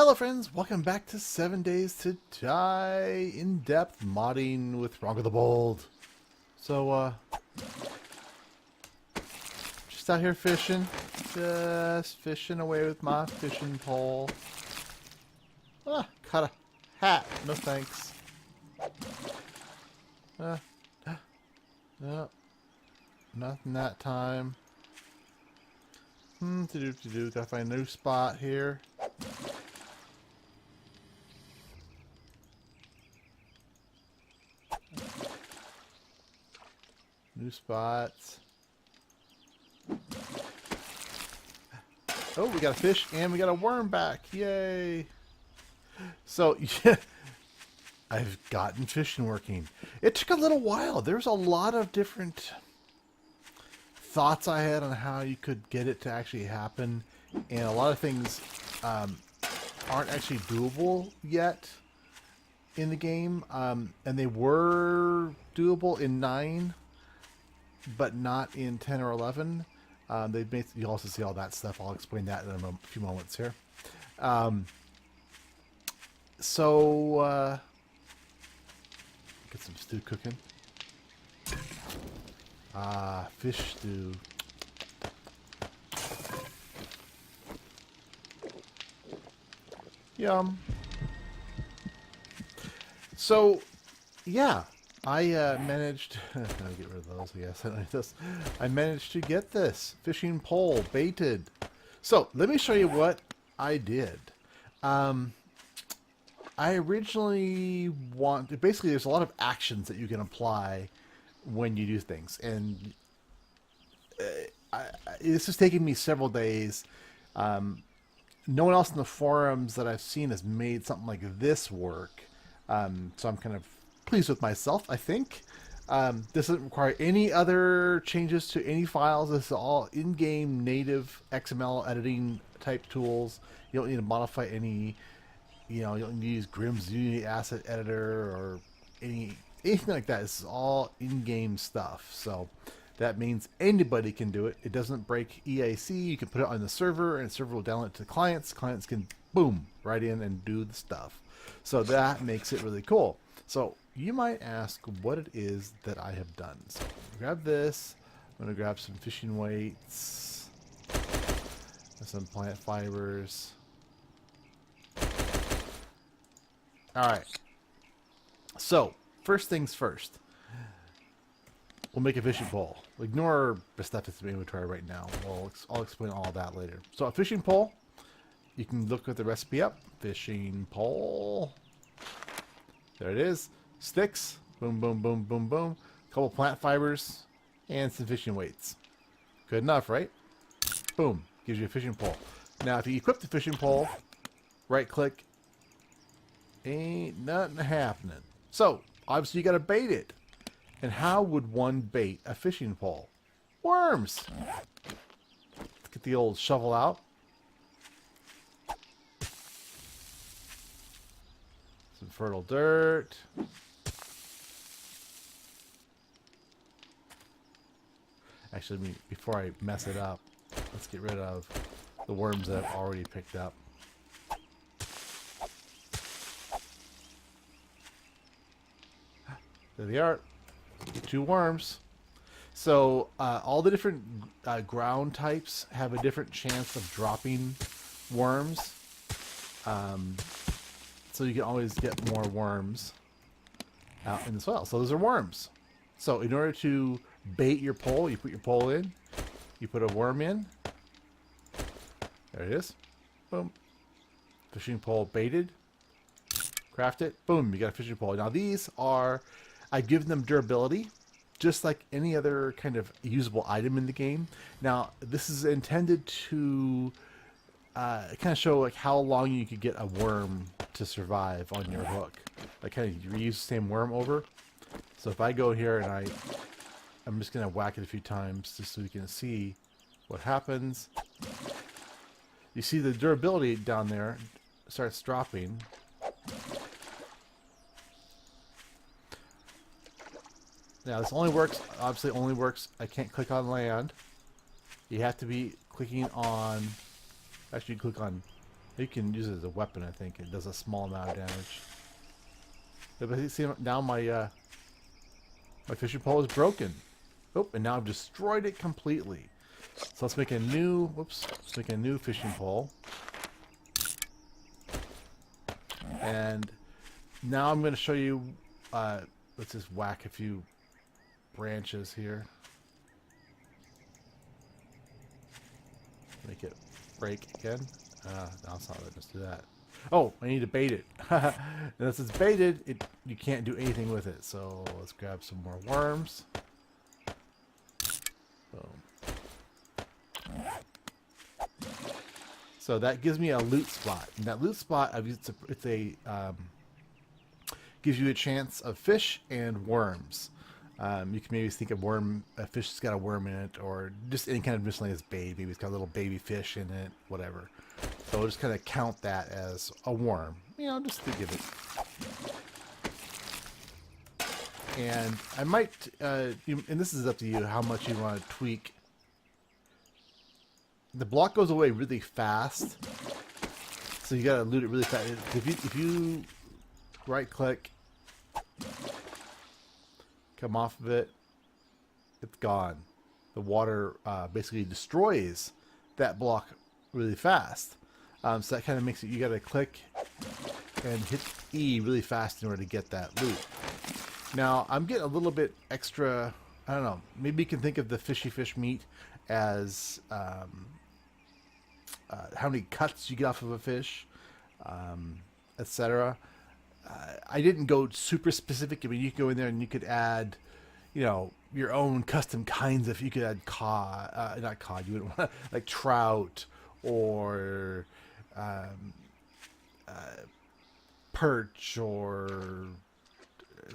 Hello friends, welcome back to 7 Days to Die in-depth modding with RongoTheBold. So, just out here fishing. Just fishing away with my fishing pole. Caught a hat. No thanks. No, nothing that time. Gotta find a new spot here. New spots. Oh, we got a fish and we got a worm back. Yay. So, yeah, I've gotten fishing working. It took a little while. There's a lot of different thoughts I had on how you could get it to actually happen. And a lot of things aren't actually doable yet in the game. And they were doable in 9. But not in 10 or 11. They've made, you'll also see all that stuff. I'll explain that in a few moments here. Get some stew cooking. Fish stew. Yum. So, yeah. I managed to get rid of those, I guess. I managed to get this fishing pole baited. So let me show you what I did. I originally basically there's a lot of actions that you can apply when you do things, and this has taken me several days. No one else in the forums that I've seen has made something like this work, so I'm kind of pleased with myself, I think. This doesn't require any other changes to any files. This is all in-game native XML editing type tools. You don't need to modify any, you don't need to use Grimm's Unity Asset Editor or anything like that. This is all in-game stuff. So that means anybody can do it. It doesn't break EAC. You can put it on the server and the server will download it to clients. Clients can, boom, right in and do the stuff. So that makes it really cool. So you might ask what it is that I have done. So grab this. I'm going to grab some fishing weights, some plant fibers. Alright. So, first things first. We'll make a fishing pole. Ignore the stuff that's in the inventory right now. I'll explain all of that later. So a fishing pole, you can look at the recipe up. Fishing pole. There it is. Sticks, boom, boom, boom, boom, boom. A couple plant fibers, and some fishing weights. Good enough, right? Boom, gives you a fishing pole. Now, if you equip the fishing pole, right-click, ain't nothing happening. So, obviously, you got to bait it. And how would one bait a fishing pole? Worms. Let's get the old shovel out. Some fertile dirt. Actually, before I mess it up, let's get rid of the worms that I've already picked up. There they are. 2 worms. So all the different ground types have a different chance of dropping worms. So you can always get more worms out in the soil. So those are worms. So in order to bait your pole, you put your pole in, you put a worm in. There it is. Boom. Fishing pole baited. Craft it. Boom. You got a fishing pole. Now these are, I give them durability, just like any other kind of usable item in the game. Now this is intended to kind of show like how long you could get a worm to survive on your hook. Like kind of reuse the same worm over. So if I go here and I'm just going to whack it a few times just so you can see what happens. You see the durability down there starts dropping. Now this only works, obviously only works, I can't click on land. You have to be clicking on, actually you click on You can use it as a weapon, I think. It does a small amount of damage. But see, now my my fishing pole is broken. Oh, and now I've destroyed it completely. So let's make a new, whoops, let's make a new fishing pole. And now I'm going to show you, let's just whack a few branches here. Make it break again. No, it's not letting us do that. Oh, I need to bait it. Unless it's baited, you can't do anything with it. So let's grab some more worms. Boom. So that gives me a loot spot. And that loot spot, gives you a chance of fish and worms. You can maybe think of a fish that's got a worm in it, or just any kind of miscellaneous bait. Maybe it's got a little baby fish in it, whatever. So we'll just kind of count that as a worm, you know, just to give it. And I might, and this is up to you, how much you want to tweak. The block goes away really fast, so you gotta loot it really fast. If you right click, come off of it, it's gone. The water basically destroys that block really fast. So that kind of makes it, you gotta click and hit E really fast in order to get that loot. Now I'm getting a little bit extra, I don't know, maybe you can think of the fishy fish meat as how many cuts you get off of a fish, etc. I didn't go super specific. I mean, you could go in there and you could add, you know, your own custom kinds of. You could add cod, not cod. You would want like trout or perch or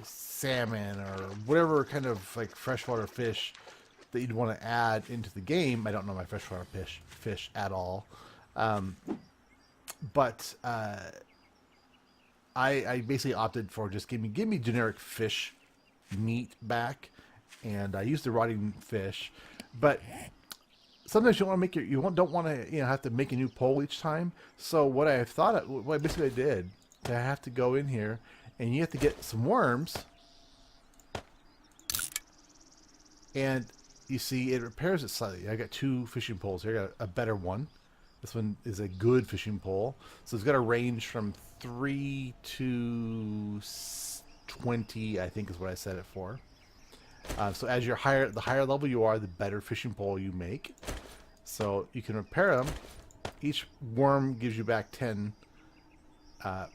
salmon or whatever kind of like freshwater fish that you'd want to add into the game. I don't know my freshwater fish at all, but I basically opted for just give me generic fish meat back, and I used the rotting fish. But sometimes you want to make don't want to have to make a new pole each time. So what I basically did, I have to go in here and you have to get some worms, and you see it repairs it slightly. I got 2 fishing poles here. I got a better one. This one is a good fishing pole. So it's got a range from 3 to 20, I think is what I set it for. So as the higher level you are, the better fishing pole you make. So you can repair them. Each worm gives you back 10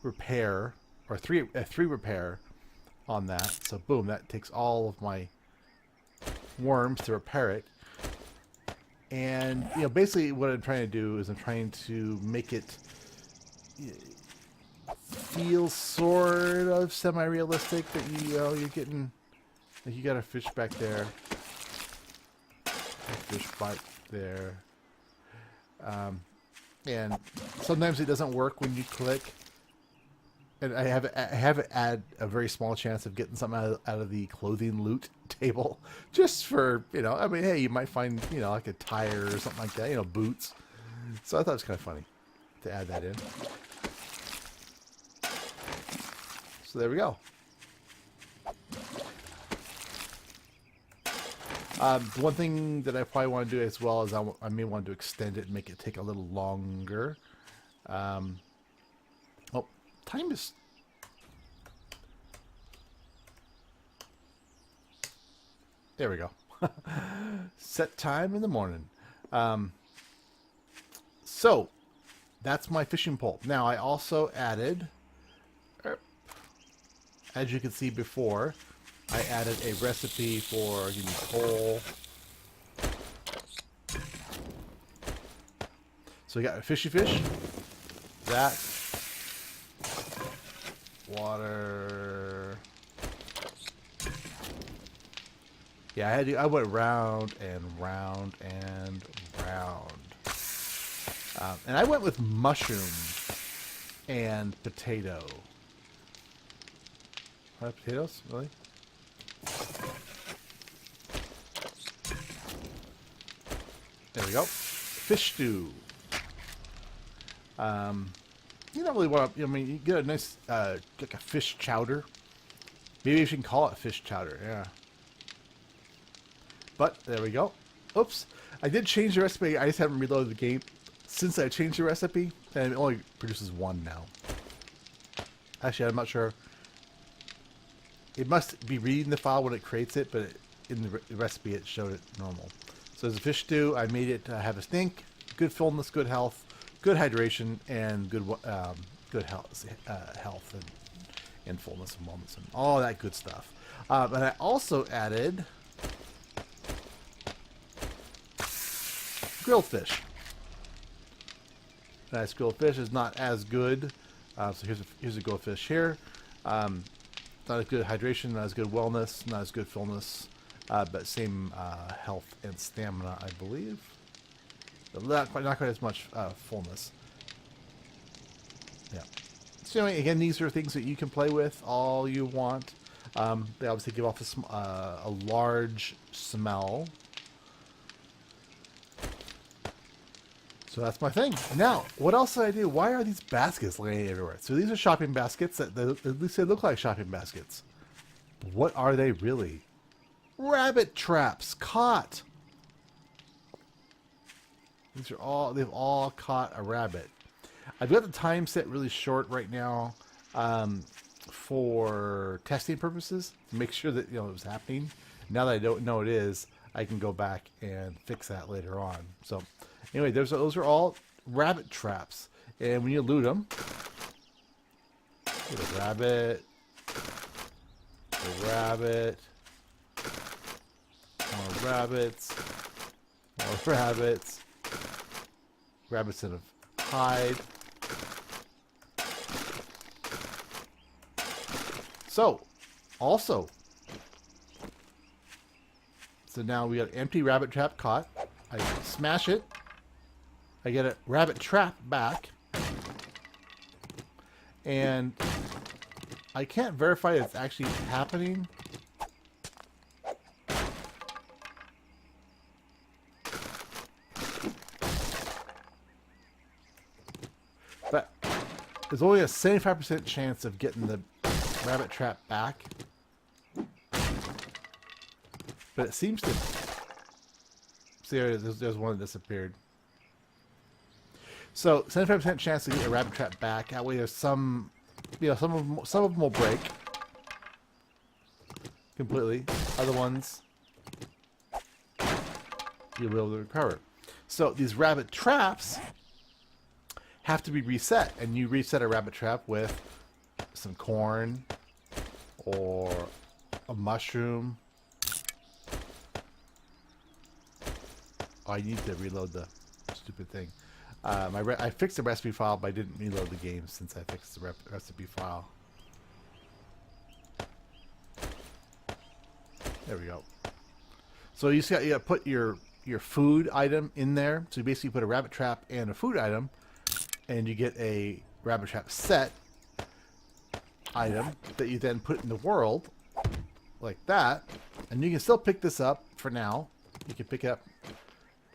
repair, or 3 repair on that. So boom, that takes all of my worms to repair it. And basically what I'm trying to do is I'm trying to make it feel sort of semi-realistic, that you're getting, like, you got a fish back there, a fish bite there, and sometimes it doesn't work when you click. And I have it add a very small chance of getting something out of the clothing loot table, just for, I mean, hey, you might find, like a tire or something like that, boots. So I thought it was kind of funny to add that in. So there we go. The one thing that I probably want to do as well is I may want to extend it and make it take a little longer. Time is... There we go. Set time in the morning. So, that's my fishing pole. Now, I also added, as you can see before, I added a recipe for coal. So we got a fishy fish. That. Water. Yeah, I went round and round and round. And I went with mushroom and potato. Potatoes? Really? There we go. Fish stew. You don't really want to. I mean, you get a nice like a fish chowder. Maybe you should call it fish chowder. Yeah. But there we go. Oops. I did change the recipe. I just haven't reloaded the game since I changed the recipe, and it only produces one now. Actually, I'm not sure. It must be reading the file when it creates it, but in the recipe it showed it normal. So as a fish stew, I made it have a stink, good fullness, good health, good hydration, and good health and fullness and wellness and all that good stuff. And I also added grilled fish. Nice grilled fish is not as good. So here's a grilled fish here. Not as good hydration, not as good wellness, not as good fullness, but same health and stamina, I believe. But not quite as much fullness. Yeah. So anyway, again, these are things that you can play with all you want. They obviously give off a large smell. So that's my thing. Now, what else did I do? Why are these baskets laying everywhere? So these are shopping baskets. At least they look like shopping baskets. But what are they really? Rabbit traps caught. They've all caught a rabbit. I've got the time set really short right now for testing purposes to make sure that it was happening. Now that I don't know it is, I can go back and fix that later on. So anyway, those are all rabbit traps, and when you loot them, get a rabbit, more rabbits, more rabbits, rabbits in a hide. So now we got an empty rabbit trap caught. I smash it. I get a rabbit trap back. And I can't verify it's actually happening. But there's only a 75% chance of getting the rabbit trap back. But it seems to... See, there's one that disappeared. So 75% chance to get a rabbit trap back. That way, there's some of them will break completely. Other ones you'll be able to recover. So these rabbit traps have to be reset, and you reset a rabbit trap with some corn or a mushroom. Oh, I need to reload the stupid thing. I fixed the recipe file, but I didn't reload the game since I fixed the recipe file. There we go. So you got to put your food item in there. So you basically put a rabbit trap and a food item, and you get a rabbit trap set item that you then put in the world like that. And you can still pick this up for now. You can pick it up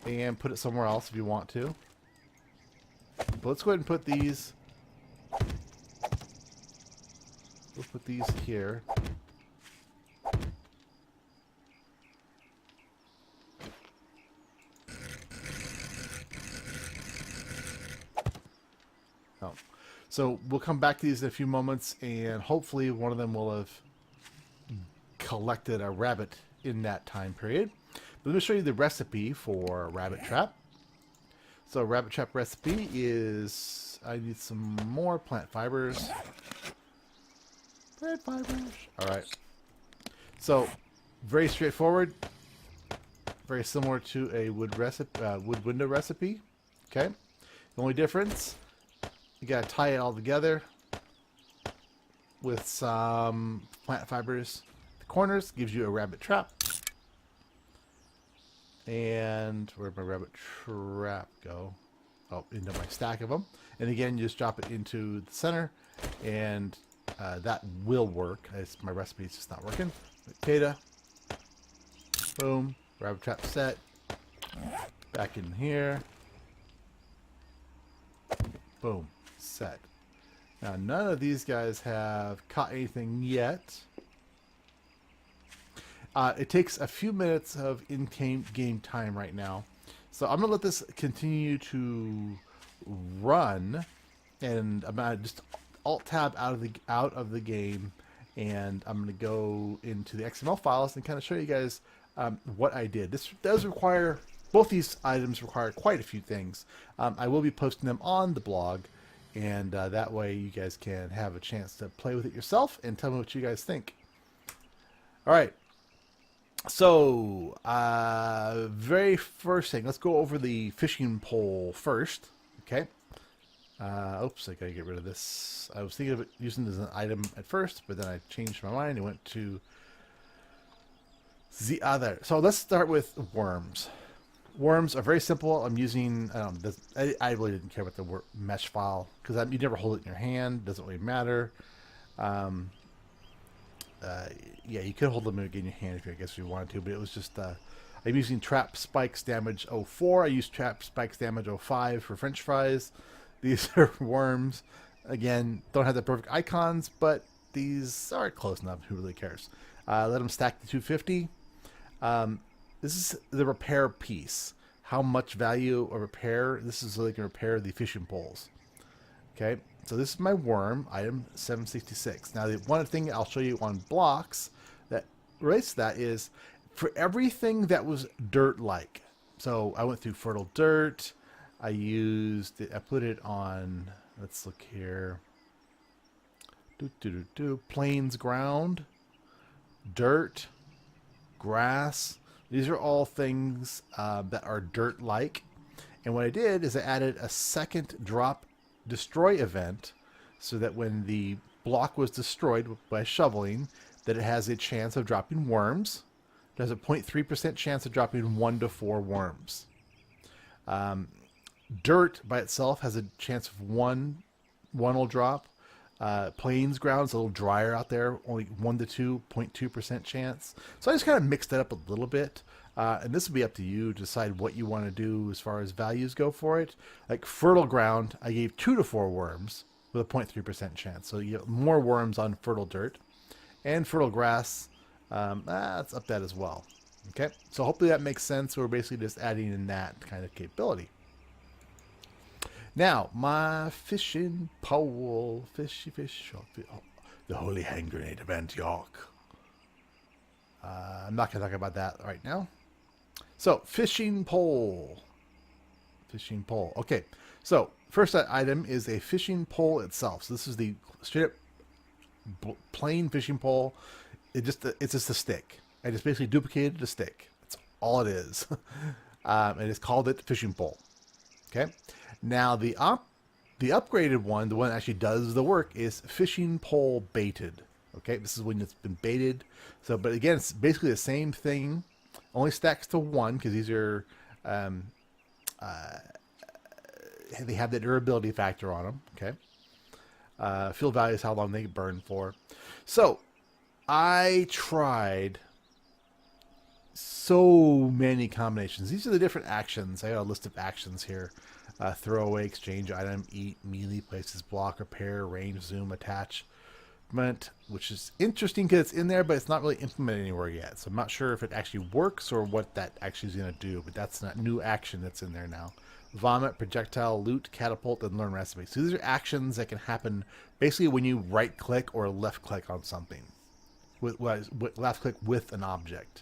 and put it somewhere else if you want to. But let's go ahead and put these. We'll put these here. Oh. So we'll come back to these in a few moments, and hopefully one of them will have collected a rabbit in that time period. Let me show you the recipe for rabbit trap. So rabbit trap recipe is, I need some more plant fibers. Plant fibers. All right. So very straightforward. Very similar to a wood window recipe. Okay. The only difference, you gotta tie it all together with some plant fibers. The corners gives you a rabbit trap. And where'd my rabbit trap go? Oh, into my stack of them. And again, you just drop it into the center, and that will work. My recipe is just not working. Potato. Boom. Rabbit trap set. Back in here. Boom. Set. Now, none of these guys have caught anything yet. It takes a few minutes of in-game time right now. So I'm going to let this continue to run. And I'm going to just Alt-Tab out of the game. And I'm going to go into the XML files and kind of show you guys what I did. This does require, both these items require quite a few things. I will be posting them on the blog. And that way you guys can have a chance to play with it yourself and tell me what you guys think. All right. So, very first thing, let's go over the fishing pole first. Okay. Oops, I gotta get rid of this. I was thinking of it using it as an item at first, but then I changed my mind and went to the other. So let's start with worms. Worms are very simple. I'm using, I really didn't care about the mesh file because you never hold it in your hand. Doesn't really matter. Yeah, you could hold them in your hand if you wanted to, but it was just, I'm using Trap Spikes Damage 04. I use Trap Spikes Damage 05 for French fries. These are worms. Again, don't have the perfect icons, but these are close enough. Who really cares? Let them stack to 250. This is the repair piece. How much value or repair? This is so they can repair the fishing poles. Okay, so this is my worm, item 766. Now, the one thing I'll show you on blocks that relates to that is for everything that was dirt-like. So I went through fertile dirt. I put it on, let's look here. Plains ground, dirt, grass. These are all things that are dirt-like. And what I did is I added a second drop destroy event so that when the block was destroyed by shoveling, that it has a chance of dropping worms. It has a 0.3% chance of dropping 1 to 4 worms. Dirt by itself has a chance of one will drop. Plains ground is a little drier out there, only 1 to 2, 0.2% chance. So I just kind of mixed that up a little bit. And this will be up to you to decide what you want to do as far as values go for it. Like fertile ground, I gave 2 to 4 worms with a 0.3% chance. So you get more worms on fertile dirt. And fertile grass, it's up that as well. Okay, so hopefully that makes sense. We're basically just adding in that kind of capability. Now, my fishing pole, fishy fish, the holy hand grenade of Antioch. I'm not going to talk about that right now. So, fishing pole. Fishing pole. Okay, so first item is a fishing pole itself. So this is the straight up plain fishing pole. It's just a stick. I just basically duplicated the stick. That's all it is. And it's called it fishing pole. Okay. Now the upgraded one, the one that actually does the work, is fishing pole baited. Okay, this is when it's been baited. So, but again, it's basically the same thing. Only stacks to 1 because these are they have the durability factor on them. Okay, field value is how long they burn for. So, I tried so many combinations. These are the different actions. I got a list of actions here. Throw away, exchange item, eat, melee, places, block, repair, range, zoom, attachment, which is interesting because it's in there, but it's not really implemented anywhere yet. So I'm not sure if it actually works or what that actually is going to do, but that's not new action that's in there now. Vomit, projectile, loot, catapult, and learn recipe. So these are actions that can happen basically when you right click or left click on something. With left click with an object.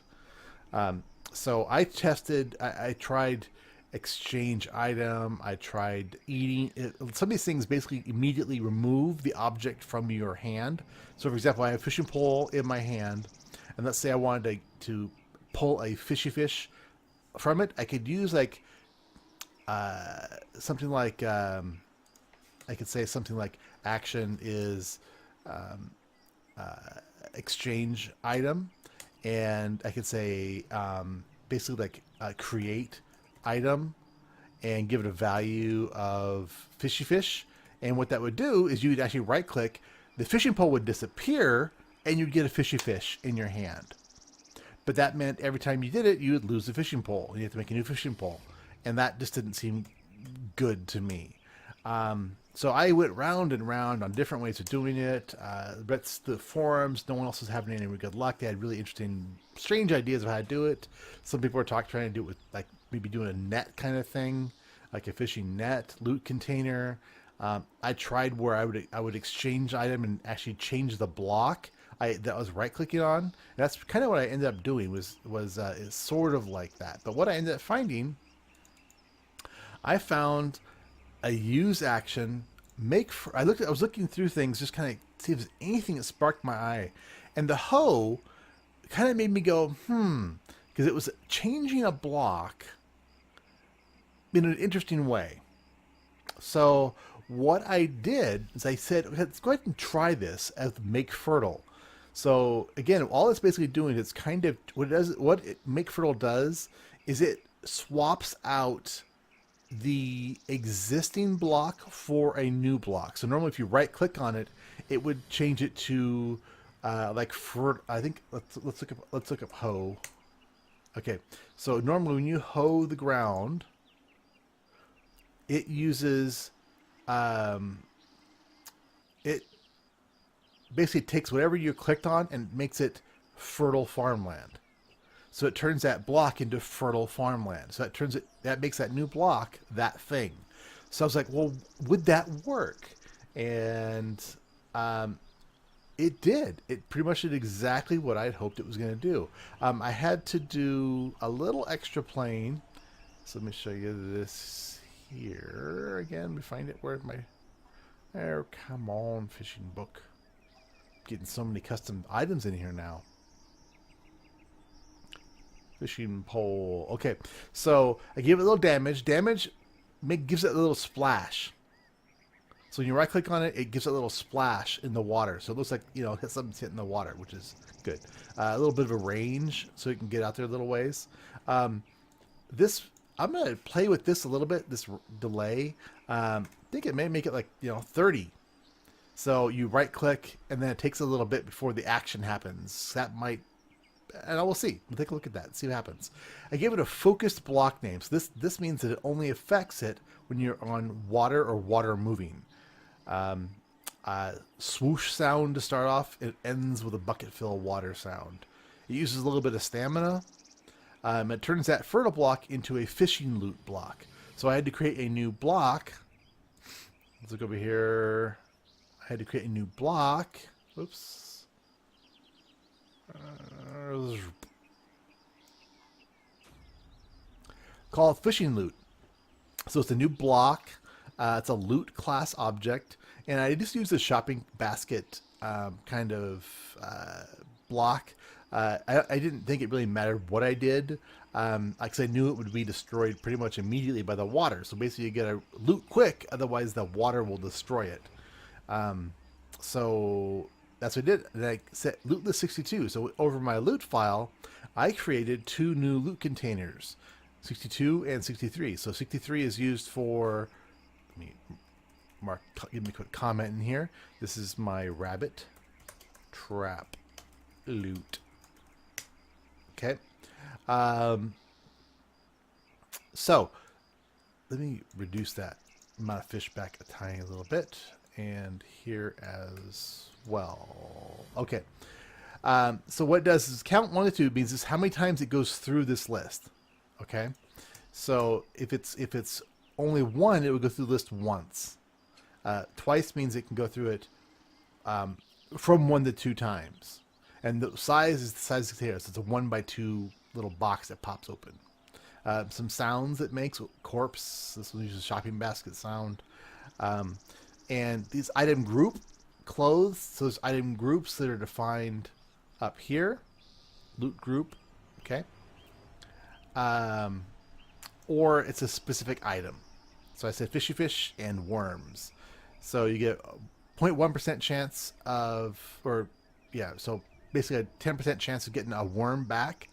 So I tested, I tried exchange item, I tried eating. Some of these things basically immediately remove the object from your hand. So for example, I have a fishing pole in my hand, and let's say I wanted to pull a fishy fish from it. I could use like something like, I could say something like action is exchange item, and I could say basically like create item and give it a value of fishy fish. And what that would do is you would actually right click, the fishing pole would disappear, and you'd get a fishy fish in your hand. But that meant every time you did it, you would lose the fishing pole. You have to make a new fishing pole, and that just didn't seem good to me. So I went round and round on different ways of doing it. But the forums, no one else was having any good luck. They had really interesting, strange ideas of how to do it. Some people were trying to do it with like maybe doing a net kind of thing, like a fishing net, loot container. I tried where I would exchange item and actually change the block that I was right clicking on. And that's kind of what I ended up doing was is sort of like that. But what I ended up finding, I found a use action I was looking through things just kind of see if there's anything that sparked my eye, and the hoe kind of made me go because it was changing a block in an interesting way. So what I did is I said, let's go ahead and try this as make fertile. So again, all it's basically doing is kind of make fertile does is it swaps out the existing block for a new block. So normally if you right click on it, it would change it to I think let's look up hoe. Okay. So normally when you hoe the ground, it uses it basically takes whatever you clicked on and makes it fertile farmland. So it turns that block into fertile farmland. So that makes that new block that thing. So I was like, well, would that work? And it did. It pretty much did exactly what I had hoped it was going to do. I had to do a little extra playing. So let me show you this here again. Let me find it. Where's my? There, come on, fishing book. Getting so many custom items in here now. Fishing pole. Okay, so I gave it a little damage. Damage gives it a little splash. So when you right click on it, it gives it a little splash in the water. So it looks like, something's hitting the water, which is good. A little bit of a range so you can get out there a little ways. I'm going to play with this a little bit, this delay. I think it may make it like, 30. So you right click and then it takes a little bit before the action happens. That might, and I will see. We'll take a look at that, see what happens. I gave it a focused block name. So this means that it only affects it when you're on water or water moving. Swoosh sound to start off. It ends with a bucket fill water sound. It uses a little bit of stamina. It turns that fertile block into a fishing loot block. So I had to create a new block. Let's look over here. I had to create a new block. Oops. Called fishing loot. So it's a new block. It's a loot class object, and I just used a shopping basket kind of block. I didn't think it really mattered what I did, because I knew it would be destroyed pretty much immediately by the water. So basically, you get to loot quick, otherwise the water will destroy it. So that's what I did. And I set loot list 62. So over my loot file, I created two new loot containers, 62 and 63. So 63 is used for, give me a quick comment in here. This is my rabbit trap loot. Okay. So let me reduce that amount of fish back a tiny little bit, and here as well. Okay. So what it does is count 1 to 2 means this how many times it goes through this list. Okay. So if it's only 1, it would go through the list once. Twice means it can go through it from 1 to 2 times. And the size is the size of the container, so it's a 1x2 little box that pops open. Some sounds it makes, corpse, this one uses shopping basket sound. And these item group clothes, so there's item groups that are defined up here. Loot group, okay? Or it's a specific item. So I said fishy fish and worms. So you get a 0.1% chance of, so basically a 10% chance of getting a worm back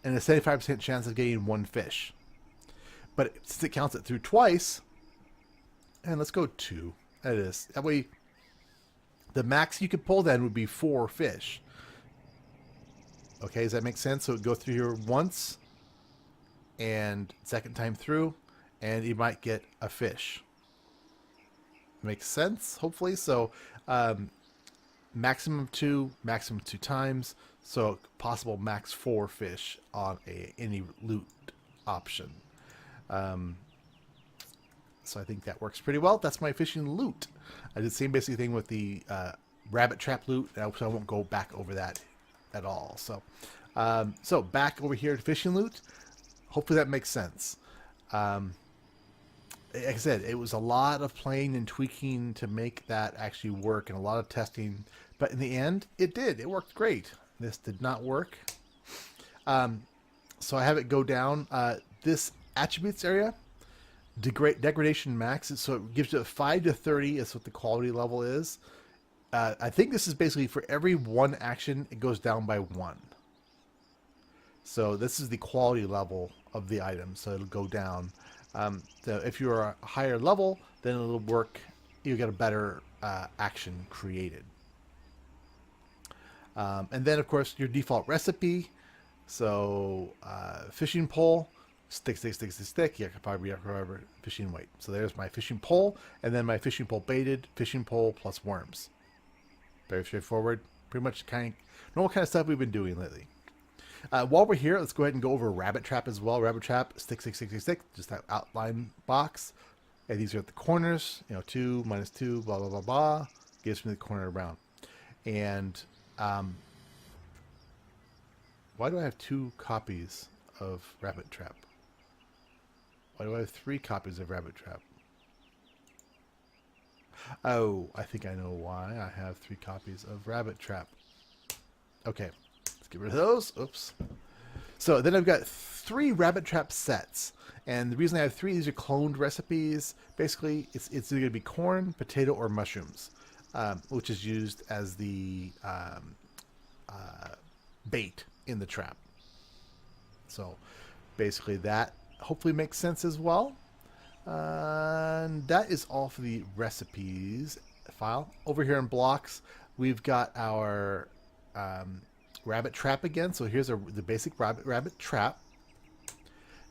and a 75% chance of getting 1 fish. But since it counts it through twice, and let's go 2. That is. That way, the max you could pull then would be 4 fish. Okay, does that make sense? So it would go through here once, and second time through, and you might get a fish. makes sense, hopefully. So maximum two times. So possible max 4 fish on any loot option. Um, so I think that works pretty well. That's my fishing loot. I did the same basic thing with the rabbit trap loot, so I won't go back over that at all. So back over here to fishing loot. Hopefully that makes sense. Like I said, it was a lot of playing and tweaking to make that actually work, and a lot of testing. But in the end, it did. It worked great. This did not work. So I have it go down. This attributes area, degradation max, so it gives you a 5 to 30 is what the quality level is. I think this is basically for every one action, it goes down by 1. So this is the quality level of the item, so it'll go down. So if you're a higher level, then it'll work. You get a better action created. And then, of course, your default recipe. So fishing pole, stick. Yeah, probably however fishing weight. So there's my fishing pole, and then my fishing pole baited, fishing pole plus worms. Very straightforward. Pretty much normal kind of stuff we've been doing lately. While we're here, let's go ahead and go over rabbit trap as well. Rabbit trap, stick. Just that outline box. And these are at the corners. 2 minus 2, blah blah blah blah. Gives me the corner around. And why do I have 2 copies of rabbit trap? Why do I have 3 copies of rabbit trap? Oh, I think I know why I have 3 copies of rabbit trap. Okay. Get rid of those. Oops. So then I've got 3 rabbit trap sets, and the reason I have 3, these are cloned recipes. Basically, it's either going to be corn, potato, or mushrooms, which is used as the bait in the trap. So basically, that hopefully makes sense as well. And that is all for the recipes file. Over here in blocks, we've got our rabbit trap again. So here's the basic rabbit trap.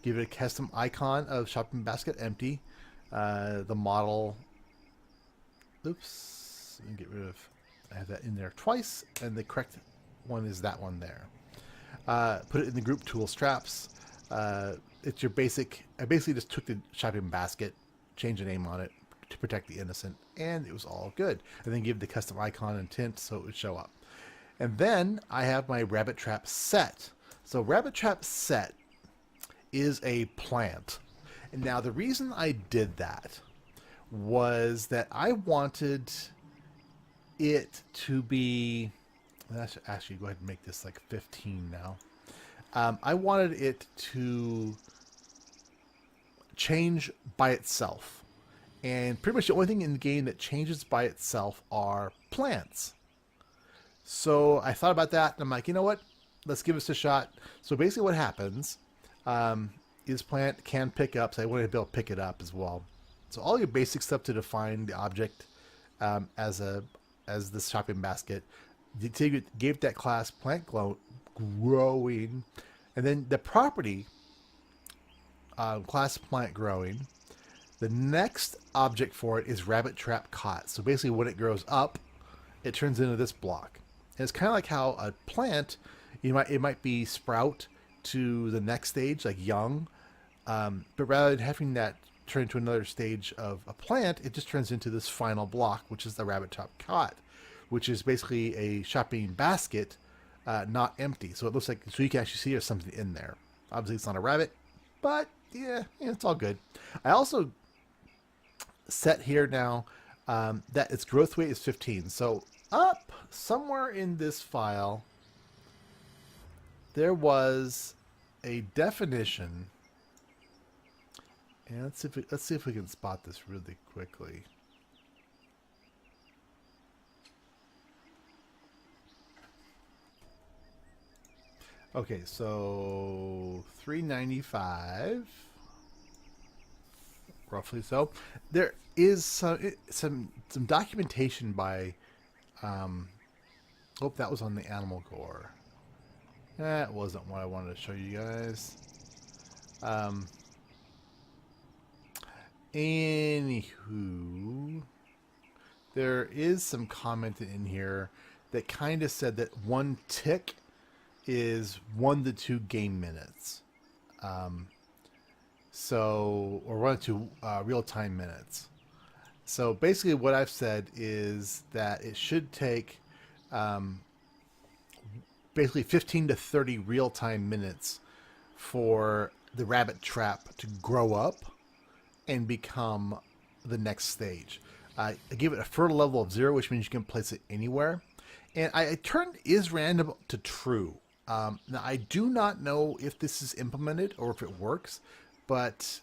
Give it a custom icon of shopping basket empty. The model. Oops. Let me get rid of. I have that in there twice, and the correct one is that one there. Put it in the group tools traps. It's your basic. I basically just took the shopping basket, changed the name on it to protect the innocent, and it was all good. And then give the custom icon and tint so it would show up. And then I have my rabbit trap set. So rabbit trap set is a plant. And now the reason I did that was that I wanted it to be, I should actually go ahead and make this like 15 now. I wanted it to change by itself. And pretty much the only thing in the game that changes by itself are plants. So I thought about that, and I'm like, you know what? Let's give this a shot. So basically what happens is plant can pick up, so I wanted to be able to pick it up as well. So all your basic stuff to define the object as this shopping basket. You gave that class plant growing, and then the property class plant growing. The next object for it is rabbit trap caught. So basically when it grows up, it turns into this block. And it's kind of like how a plant, it might be sprout to the next stage, like young, but rather than having that turn into another stage of a plant, it just turns into this final block, which is the rabbit trap caught, which is basically a shopping basket, not empty. So it looks like, so you can actually see there's something in there. Obviously it's not a rabbit, but yeah, it's all good. I also set here now that its growth weight is 15. So up somewhere in this file, there was a definition, and let's see if we can spot this really quickly. Okay, so 395, roughly. So there is some documentation by. Oh, that was on the animal gore. That wasn't what I wanted to show you guys. Anywho, there is some comment in here that kind of said that one tick is 1 to 2 game minutes. So, or 1 to 2 real-time minutes. So basically what I've said is that it should take basically 15 to 30 real-time minutes for the rabbit trap to grow up and become the next stage. I give it a fertile level of 0, which means you can place it anywhere. And I turned is random to true. Now, I do not know if this is implemented or if it works, but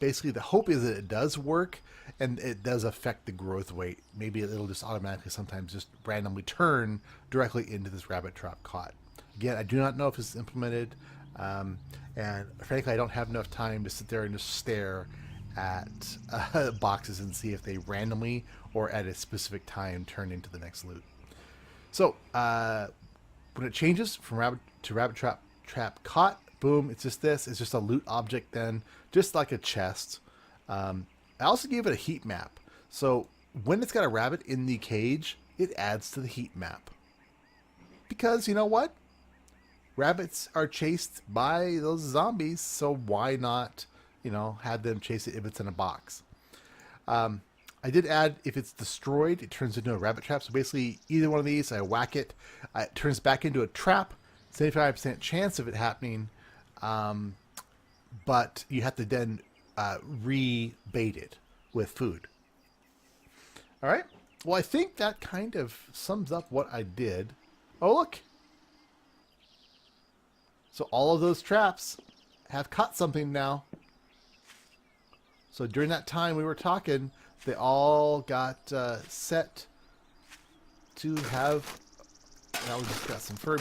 basically the hope is that it does work and it does affect the growth rate. Maybe it'll just automatically sometimes just randomly turn directly into this rabbit trap caught. Again, I do not know if it's implemented, and frankly, I don't have enough time to sit there and just stare at boxes and see if they randomly or at a specific time turn into the next loot. So when it changes from rabbit to rabbit trap caught, boom, it's just this. It's just a loot object then, just like a chest. I also gave it a heat map. So when it's got a rabbit in the cage, it adds to the heat map. Because you know what? Rabbits are chased by those zombies, so why not, have them chase it if it's in a box? I did add, if it's destroyed, it turns into a rabbit trap. So basically, either one of these, I whack it, it turns back into a trap. 75% chance of it happening, but you have to then re-bait it with food. All right. Well, I think that kind of sums up what I did. Oh, look. So all of those traps have caught something now. So during that time we were talking, they all got set to have. Now we just got some fur.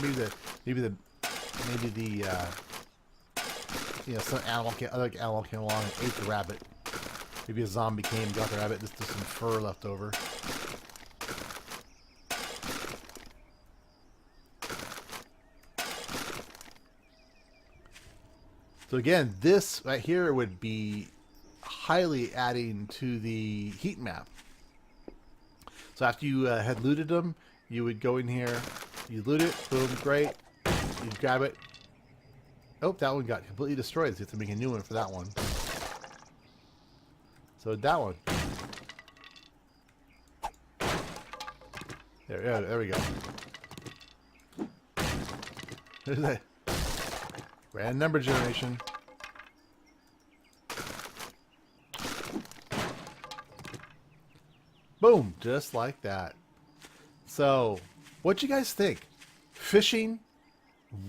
Maybe the some other animal came along and ate the rabbit. Maybe a zombie came and got the rabbit. Just some fur left over. So again, this right here would be highly adding to the heat map. So after you had looted them, you would go in here, you loot it, boom, great. You grab it. Oh, that one got completely destroyed. So you have to make a new one for that one. So that one. There we go. There's that. Random number generation. Boom, just like that. So, what you guys think? Fishing,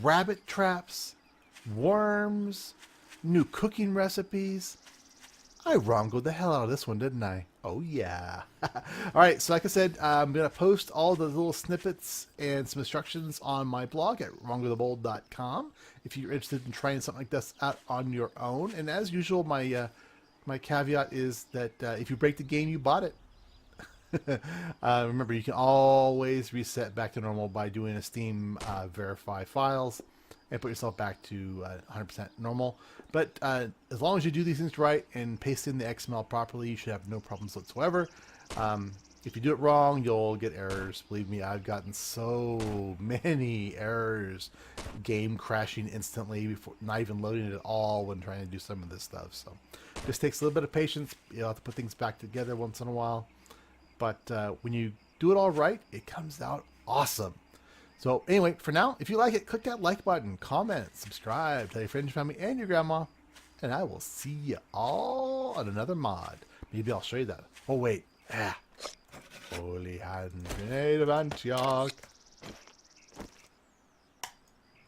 rabbit traps, worms, new cooking recipes. I Rongo'd the hell out of this one, didn't I? Oh yeah. Alright, so like I said, I'm going to post all the little snippets and some instructions on my blog at RongoTheBold.com if you're interested in trying something like this out on your own. And as usual, my caveat is that if you break the game, you bought it. Remember, you can always reset back to normal by doing a Steam verify files and put yourself back to 100% normal. But as long as you do these things right and paste in the XML properly, you should have no problems whatsoever. If you do it wrong, you'll get errors. Believe me, I've gotten so many errors, game crashing instantly before not even loading it at all when trying to do some of this stuff. So just takes a little bit of patience. You'll have to put things back together once in a while. But when you do it all right, it comes out awesome. So anyway, for now, if you like it, click that like button, comment, subscribe, tell your friends, your family, and your grandma. And I will see you all on another mod. Maybe I'll show you that. Oh, wait. Holy Hand Grenade of Antioch.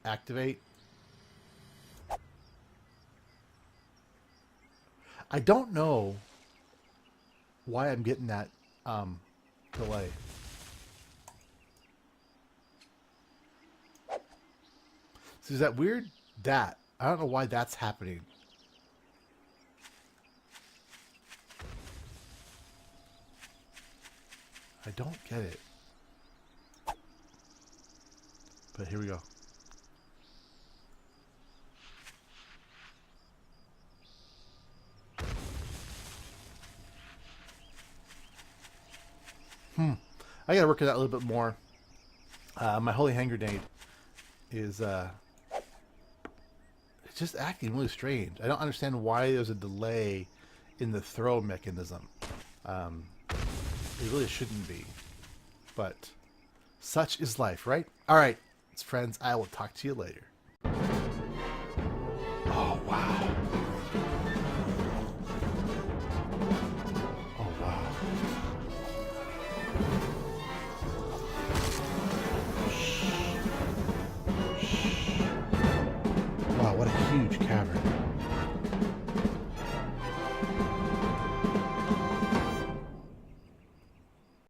Activate. I don't know why I'm getting that delay. So is that weird? I don't know why that's happening. I don't get it. But here we go. I gotta work on that a little bit more. My holy hand grenade is it's just acting really strange. I don't understand why there's a delay in the throw mechanism. It really shouldn't be, but such is life, right? All right, friends, I will talk to you later.